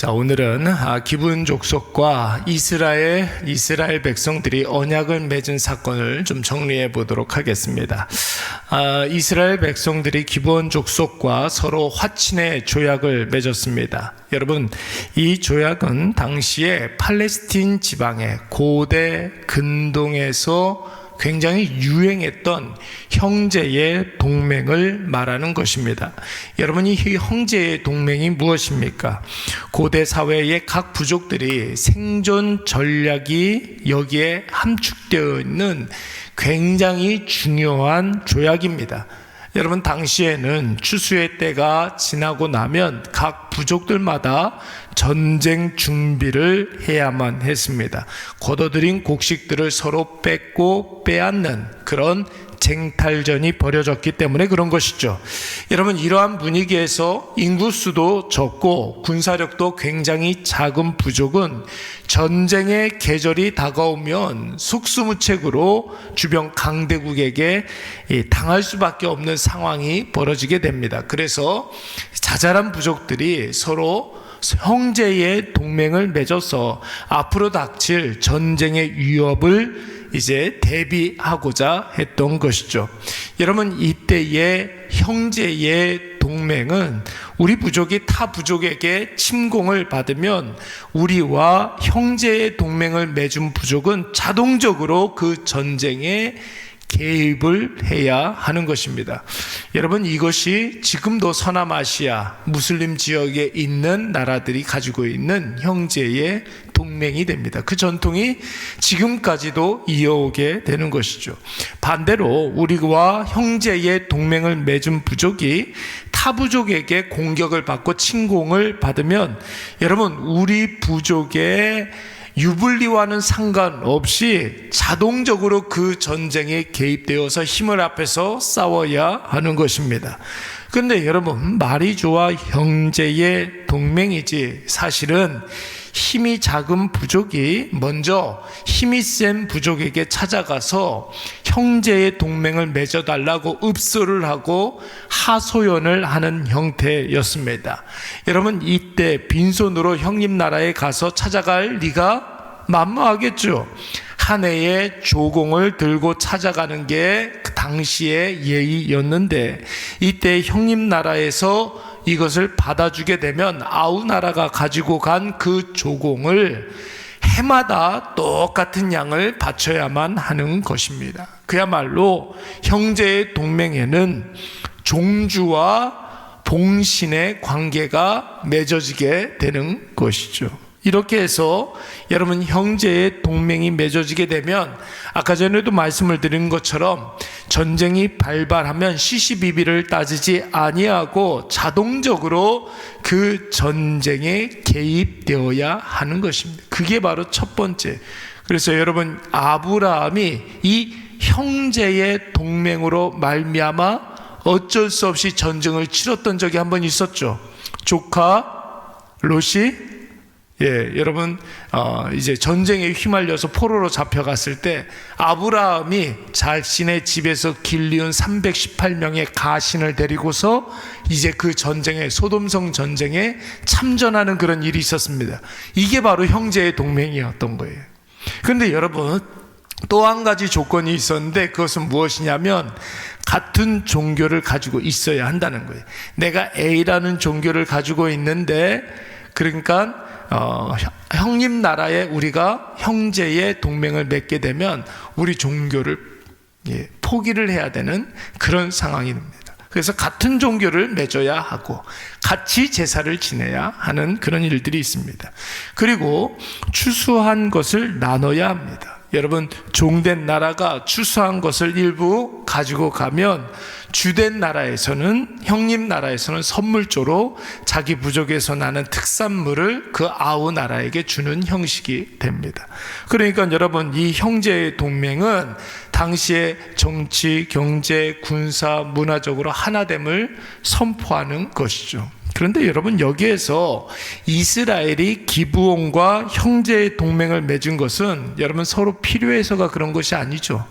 자, 오늘은 기브온 족속과 이스라엘 백성들이 언약을 맺은 사건을 좀 정리해 보도록 하겠습니다. 이스라엘 백성들이 기브온 족속과 서로 화친의 조약을 맺었습니다. 여러분, 이 조약은 당시에 팔레스틴 지방의 고대 근동에서 굉장히 유행했던 형제의 동맹을 말하는 것입니다. 여러분, 이 형제의 동맹이 무엇입니까? 고대 사회의 각 부족들이 생존 전략이 여기에 함축되어 있는 굉장히 중요한 조약입니다. 여러분, 당시에는 추수의 때가 지나고 나면 각 부족들마다 전쟁 준비를 해야만 했습니다. 걷어들인 곡식들을 서로 뺏고 빼앗는 그런 쟁탈전이 벌어졌기 때문에 그런 것이죠. 여러분, 이러한 분위기에서 인구수도 적고 군사력도 굉장히 작은 부족은 전쟁의 계절이 다가오면 속수무책으로 주변 강대국에게 당할 수밖에 없는 상황이 벌어지게 됩니다. 그래서 자잘한 부족들이 서로 형제의 동맹을 맺어서 앞으로 닥칠 전쟁의 위협을 이제 대비하고자 했던 것이죠. 여러분, 이때의 형제의 동맹은 우리 부족이 타 부족에게 침공을 받으면 우리와 형제의 동맹을 맺은 부족은 자동적으로 그 전쟁에 개입을 해야 하는 것입니다. 여러분, 이것이 지금도 서남아시아 무슬림 지역에 있는 나라들이 가지고 있는 형제의 동맹이 됩니다. 그 전통이 지금까지도 이어오게 되는 것이죠. 반대로 우리와 형제의 동맹을 맺은 부족이 타 부족에게 공격을 받고 침공을 받으면 여러분, 우리 부족의 유불리와는 상관없이 자동적으로 그 전쟁에 개입되어서 힘을 합해서 싸워야 하는 것입니다. 그런데 여러분, 말이 좋아 형제의 동맹이지 사실은 힘이 작은 부족이 먼저 힘이 센 부족에게 찾아가서 형제의 동맹을 맺어달라고 읍소를 하고 하소연을 하는 형태였습니다. 여러분, 이때 빈손으로 형님 나라에 가서 찾아갈 리가 만무하겠죠. 한 해의 조공을 들고 찾아가는 게 그 당시의 예의였는데, 이때 형님 나라에서 이것을 받아주게 되면 아우 나라가 가지고 간 그 조공을 해마다 똑같은 양을 바쳐야만 하는 것입니다. 그야말로 형제의 동맹에는 종주와 봉신의 관계가 맺어지게 되는 것이죠. 이렇게 해서 여러분, 형제의 동맹이 맺어지게 되면 아까 전에도 말씀을 드린 것처럼 전쟁이 발발하면 시시비비를 따지지 아니하고 자동적으로 그 전쟁에 개입되어야 하는 것입니다. 그게 바로 첫 번째. 그래서 여러분, 아브라함이 이 형제의 동맹으로 말미암아 어쩔 수 없이 전쟁을 치렀던 적이 한 번 있었죠. 조카 롯이 여러분, 이제 전쟁에 휘말려서 포로로 잡혀갔을 때 아브라함이 자신의 집에서 길리운 318명의 가신을 데리고서 이제 그 전쟁에, 소돔성 전쟁에 참전하는 그런 일이 있었습니다. 이게 바로 형제의 동맹이었던 거예요. 그런데 여러분, 또 한 가지 조건이 있었는데 그것은 무엇이냐면 같은 종교를 가지고 있어야 한다는 거예요. 내가 A라는 종교를 가지고 있는데, 그러니까 형님 나라에 우리가 형제의 동맹을 맺게 되면 우리 종교를 포기를 해야 되는 그런 상황이 됩니다. 그래서 같은 종교를 맺어야 하고 같이 제사를 지내야 하는 그런 일들이 있습니다. 그리고 추수한 것을 나눠야 합니다. 여러분, 종된 나라가 추수한 것을 일부 가지고 가면 주된 나라에서는, 형님 나라에서는 선물조로 자기 부족에서 나는 특산물을 그 아우 나라에게 주는 형식이 됩니다. 그러니까 여러분, 이 형제의 동맹은 당시의 정치, 경제, 군사, 문화적으로 하나됨을 선포하는 것이죠. 그런데 여러분, 여기에서 이스라엘이 기브온과 형제의 동맹을 맺은 것은 여러분 서로 필요해서가 그런 것이 아니죠.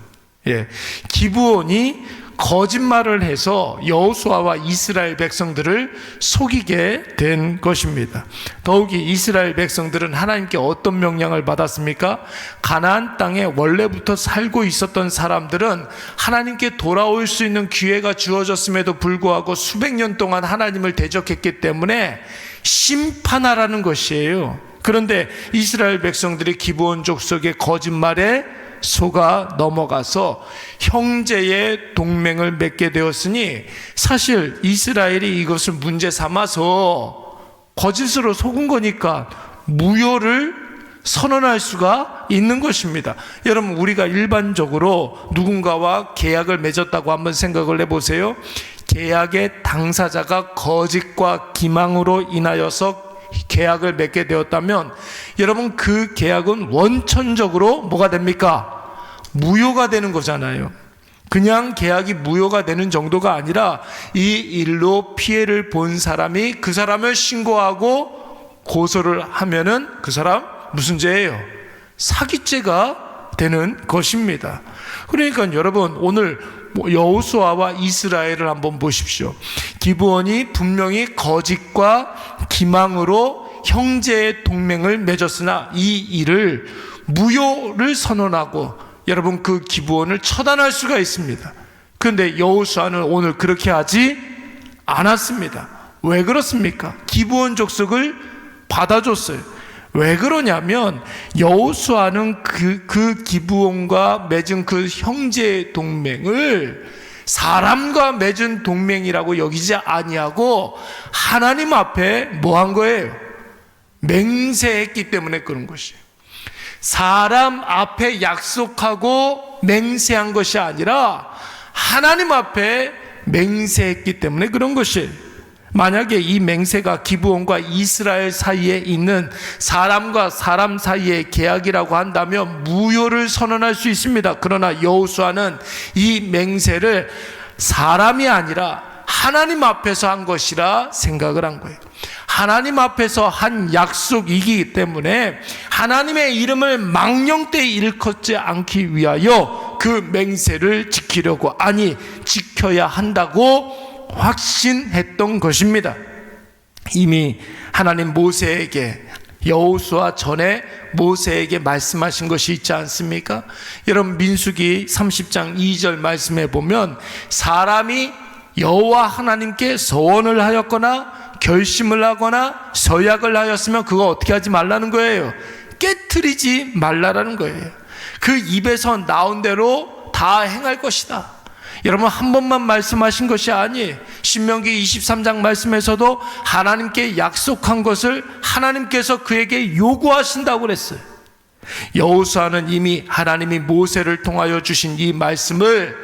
기브온이 거짓말을 해서 여호수아와 이스라엘 백성들을 속이게 된 것입니다. 더욱이 이스라엘 백성들은 하나님께 어떤 명령을 받았습니까? 가나안 땅에 원래부터 살고 있었던 사람들은 하나님께 돌아올 수 있는 기회가 주어졌음에도 불구하고 수백 년 동안 하나님을 대적했기 때문에 심판하라는 것이에요. 그런데 이스라엘 백성들이 기브온 족속의 거짓말에 속아 넘어가서 형제의 동맹을 맺게 되었으니, 사실 이스라엘이 이것을 문제 삼아서 거짓으로 속은 거니까 무효를 선언할 수가 있는 것입니다. 여러분, 우리가 일반적으로 누군가와 계약을 맺었다고 한번 생각을 해보세요. 계약의 당사자가 거짓과 기망으로 인하여서 계약을 맺게 되었다면 여러분, 그 계약은 원천적으로 뭐가 됩니까? 무효가 되는 거잖아요. 그냥 계약이 무효가 되는 정도가 아니라 이 일로 피해를 본 사람이 그 사람을 신고하고 고소를 하면은 그 사람 무슨 죄예요? 사기죄가 되는 것입니다. 그러니까 여러분, 오늘 여호수아와 이스라엘을 한번 보십시오. 기브온이 분명히 거짓과 기망으로 형제의 동맹을 맺었으나 이 일을 무효를 선언하고 여러분, 그 기브온을 처단할 수가 있습니다. 그런데 여호수아는 오늘 그렇게 하지 않았습니다. 왜 그렇습니까? 기브온 족속을 받아줬어요. 왜 그러냐면 여호수아는 그 기브온과 맺은 그 형제 동맹을 사람과 맺은 동맹이라고 여기지 아니하고 하나님 앞에 뭐 한 거예요? 맹세했기 때문에 그런 것이에요. 사람 앞에 약속하고 맹세한 것이 아니라 하나님 앞에 맹세했기 때문에 그런 것이에요. 만약에 이 맹세가 기브온과 이스라엘 사이에 있는 사람과 사람 사이의 계약이라고 한다면 무효를 선언할 수 있습니다. 그러나 여호수아는 이 맹세를 사람이 아니라 하나님 앞에서 한 것이라 생각을 한 거예요. 하나님 앞에서 한 약속이기 때문에 하나님의 이름을 망령되이 일컫지 않기 위하여 그 맹세를 지키려고, 아니 지켜야 한다고 확신했던 것입니다. 이미 하나님 모세에게, 여호수아 전에 모세에게 말씀하신 것이 있지 않습니까? 여러분, 민수기 30장 2절 말씀에 보면 사람이 여호와 하나님께 서원을 하였거나 결심을 하거나 서약을 하였으면 그거 어떻게 하지 말라는 거예요? 깨트리지 말라라는 거예요. 그 입에서 나온 대로 다 행할 것이다. 여러분, 한 번만 말씀하신 것이 아니에요. 신명기 23장 말씀에서도 하나님께 약속한 것을 하나님께서 그에게 요구하신다고 그랬어요. 여호수아는 이미 하나님이 모세를 통하여 주신 이 말씀을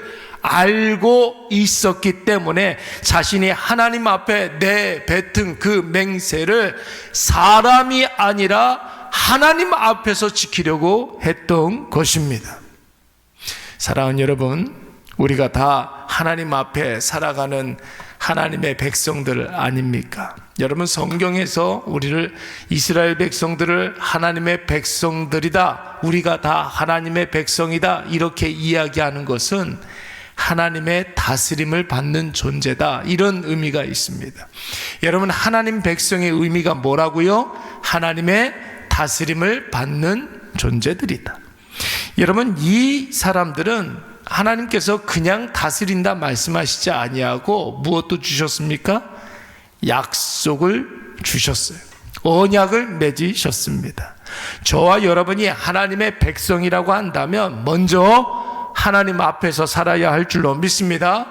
알고 있었기 때문에 자신이 하나님 앞에 내뱉은 그 맹세를 사람이 아니라 하나님 앞에서 지키려고 했던 것입니다. 사랑하는 여러분, 우리가 다 하나님 앞에 살아가는 하나님의 백성들 아닙니까? 여러분, 성경에서 우리를, 이스라엘 백성들을 하나님의 백성들이다, 우리가 다 하나님의 백성이다 이렇게 이야기하는 것은 하나님의 다스림을 받는 존재다, 이런 의미가 있습니다. 여러분, 하나님 백성의 의미가 뭐라고요? 하나님의 다스림을 받는 존재들이다. 여러분, 이 사람들은 하나님께서 그냥 다스린다 말씀하시지 아니하고 무엇도 주셨습니까? 약속을 주셨어요. 언약을 맺으셨습니다. 저와 여러분이 하나님의 백성이라고 한다면 먼저 하나님 앞에서 살아야 할 줄로 믿습니다.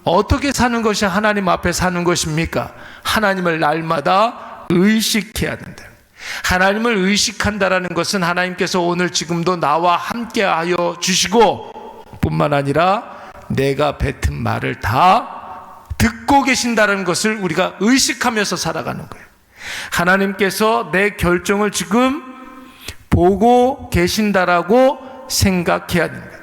어떻게 사는 것이 하나님 앞에 사는 것입니까? 하나님을 날마다 의식해야 된다. 하나님을 의식한다라는 것은 하나님께서 오늘 지금도 나와 함께하여 주시고 뿐만 아니라 내가 뱉은 말을 다 듣고 계신다는 것을 우리가 의식하면서 살아가는 거예요. 하나님께서 내 결정을 지금 보고 계신다라고 생각해야 됩니다.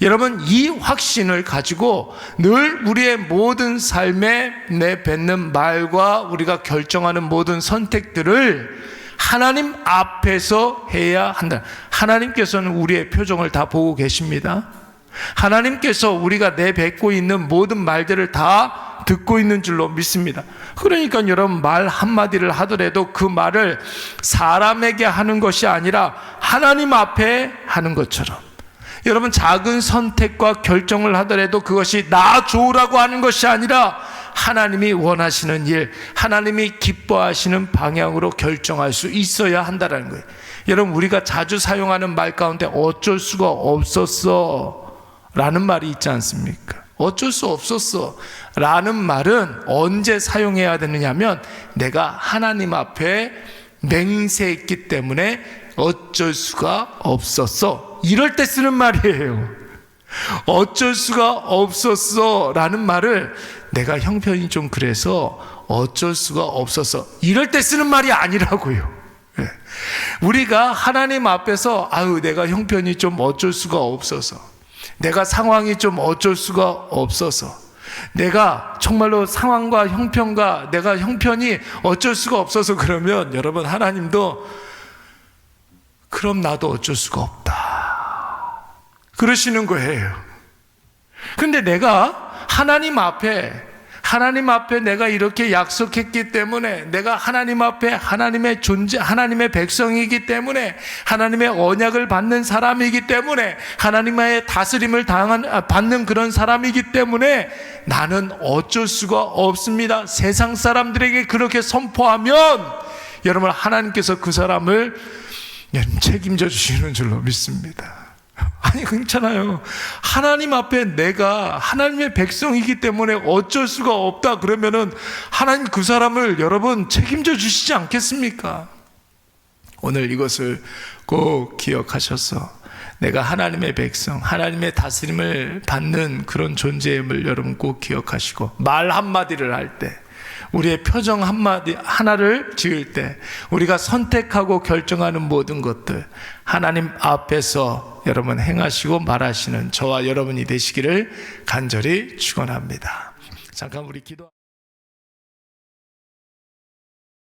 여러분, 이 확신을 가지고 늘 우리의 모든 삶에 내뱉는 말과 우리가 결정하는 모든 선택들을 하나님 앞에서 해야 한다. 하나님께서는 우리의 표정을 다 보고 계십니다. 하나님께서 우리가 내뱉고 있는 모든 말들을 다 듣고 있는 줄로 믿습니다. 그러니까 여러분, 말 한마디를 하더라도 그 말을 사람에게 하는 것이 아니라 하나님 앞에 하는 것처럼, 여러분, 작은 선택과 결정을 하더라도 그것이 나 좋으라고 하는 것이 아니라 하나님이 원하시는 일, 하나님이 기뻐하시는 방향으로 결정할 수 있어야 한다는 거예요. 여러분, 우리가 자주 사용하는 말 가운데 어쩔 수가 없었어 라는 말이 있지 않습니까? 어쩔 수 없었어 라는 말은 언제 사용해야 되느냐면, 내가 하나님 앞에 맹세했기 때문에 어쩔 수가 없었어, 이럴 때 쓰는 말이에요. 어쩔 수가 없었어 라는 말을 내가 형편이 좀 그래서 어쩔 수가 없었어, 이럴 때 쓰는 말이 아니라고요. 우리가 하나님 앞에서 내가 형편이 좀 어쩔 수가 없어서, 내가 상황이 좀 어쩔 수가 없어서, 내가 정말로 상황과 형편과 내가 형편이 어쩔 수가 없어서, 그러면 여러분, 하나님도 그럼 나도 어쩔 수가 없다 그러시는 거예요. 근데 내가 하나님 앞에 내가 이렇게 약속했기 때문에, 내가 하나님 앞에 하나님의 존재, 하나님의 백성이기 때문에, 하나님의 언약을 받는 사람이기 때문에, 하나님의 다스림을 받는 그런 사람이기 때문에 나는 어쩔 수가 없습니다. 세상 사람들에게 그렇게 선포하면 여러분, 하나님께서 그 사람을 책임져 주시는 줄로 믿습니다. 아니, 괜찮아요. 하나님 앞에 내가 하나님의 백성이기 때문에 어쩔 수가 없다 그러면은 하나님 그 사람을 여러분 책임져 주시지 않겠습니까? 오늘 이것을 꼭 기억하셔서 내가 하나님의 백성, 하나님의 다스림을 받는 그런 존재임을 여러분 꼭 기억하시고, 말 한마디를 할 때, 우리의 표정 한마디 하나를 지을 때, 우리가 선택하고 결정하는 모든 것들 하나님 앞에서 여러분 행하시고 말하시는 저와 여러분이 되시기를 간절히 축원합니다. 잠깐 우리 기도.